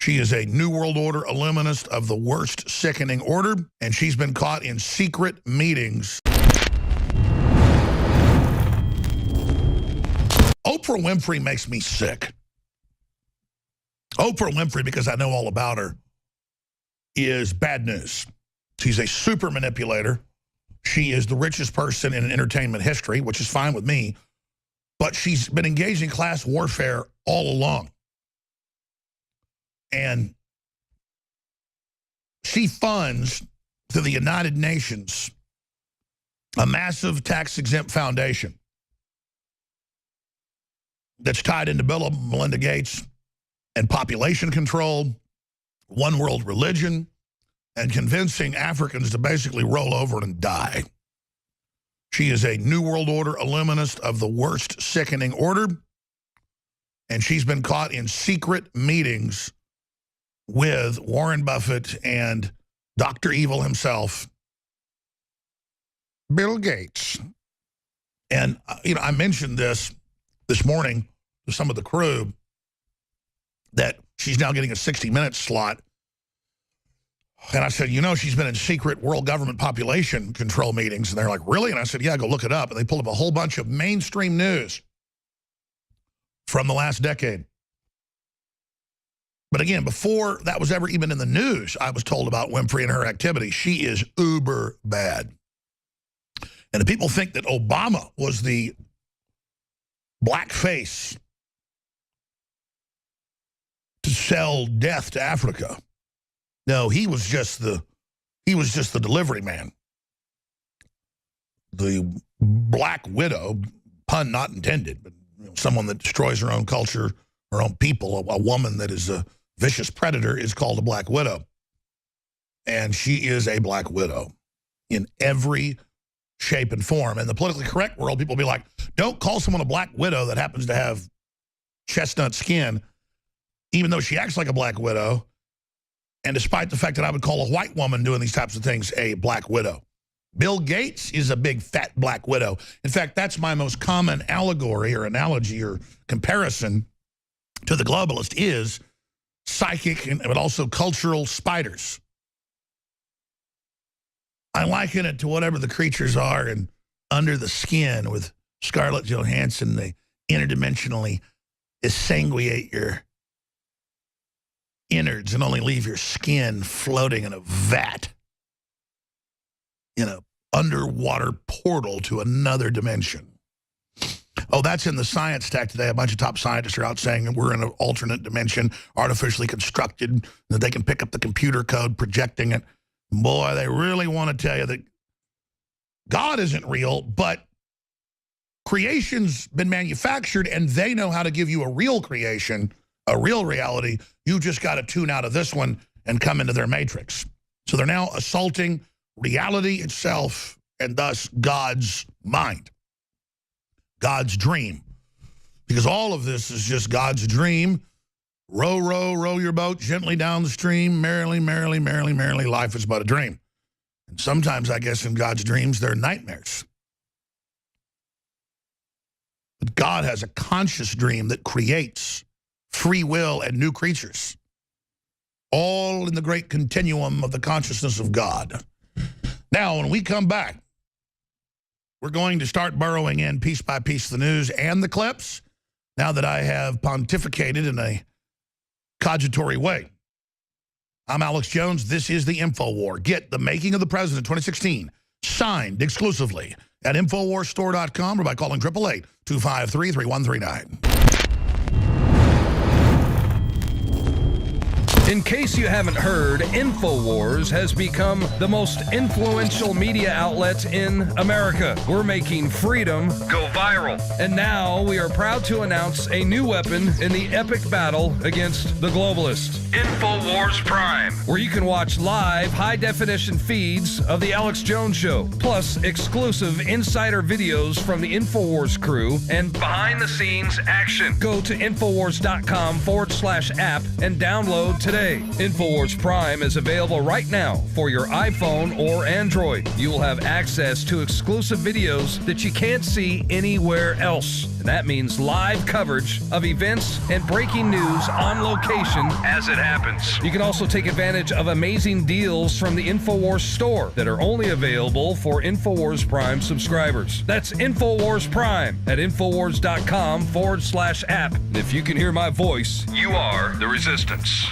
She is a New World Order illuminist of the worst sickening order, and she's been caught in secret meetings. Oprah Winfrey makes me sick. Oprah Winfrey, because I know all about her, is bad news. She's a super manipulator. She is the richest person in entertainment history, which is fine with me. But she's been engaged in class warfare all along. And she funds, through the United Nations, a massive tax-exempt foundation that's tied into Bill and Melinda Gates and population control, one world religion, and convincing Africans to basically roll over and die. She is a New World Order illuminist of the worst sickening order, and she's been caught in secret meetings with Warren Buffett and Dr. Evil himself, Bill Gates. And, you know, I mentioned this morning to some of the crew that she's now getting a 60-minute slot. And I said, you know, she's been in secret world government population control meetings. And they're like, really? And I said, yeah, go look it up. And they pulled up a whole bunch of mainstream news from the last decade. But again, before that was ever even in the news, I was told about Winfrey and her activity. She is uber bad. And the people think that Obama was the black face to sell death to Africa. No, he was just the delivery man. The black widow, pun not intended, but someone that destroys her own culture, her own people, a woman that is a vicious predator is called a black widow. And she is a black widow in every shape and form. In the politically correct world, people will be like, don't call someone a black widow that happens to have chestnut skin, even though she acts like a black widow. And despite the fact that I would call a white woman doing these types of things a black widow. Bill Gates is a big, fat black widow. In fact, that's my most common allegory or analogy or comparison to the globalist is psychic but also cultural spiders. I liken it to whatever the creatures are and under the skin with Scarlett Johansson. They interdimensionally exsanguinate your innards and only leave your skin floating in a vat in an underwater portal to another dimension. Oh, that's in the science stack today. A bunch of top scientists are out saying that we're in an alternate dimension, artificially constructed, that they can pick up the computer code, projecting it. Boy, they really want to tell you that God isn't real, but creation's been manufactured, and they know how to give you a real creation, a real reality. You just got to tune out of this one and come into their matrix. So they're now assaulting reality itself and thus God's mind, God's dream. Because all of this is just God's dream. Row, row, row your boat gently down the stream. Merrily, merrily, merrily, merrily, life is but a dream. And sometimes, I guess, in God's dreams, they're nightmares. But God has a conscious dream that creates free will and new creatures, all in the great continuum of the consciousness of God. Now, when we come back, we're going to start burrowing in piece by piece the news and the clips, now that I have pontificated in a cogitatory way. I'm Alex Jones. This is the InfoWar. Get The Making of the President 2016 signed exclusively at InfoWarsStore.com or by calling 888-253-3139. In case you haven't heard, InfoWars has become the most influential media outlet in America. We're making freedom go viral. And now we are proud to announce a new weapon in the epic battle against the globalists. InfoWars Prime, where you can watch live high-definition feeds of The Alex Jones Show, plus exclusive insider videos from the InfoWars crew and behind-the-scenes action. Go to InfoWars.com/app and download today. today. InfoWars Prime is available right now for your iPhone or Android. You will have access to exclusive videos that you can't see anywhere else. And that means live coverage of events and breaking news on location as it happens. You can also take advantage of amazing deals from the InfoWars store that are only available for InfoWars Prime subscribers. That's InfoWars Prime at Infowars.com/app. And if you can hear my voice, you are the resistance.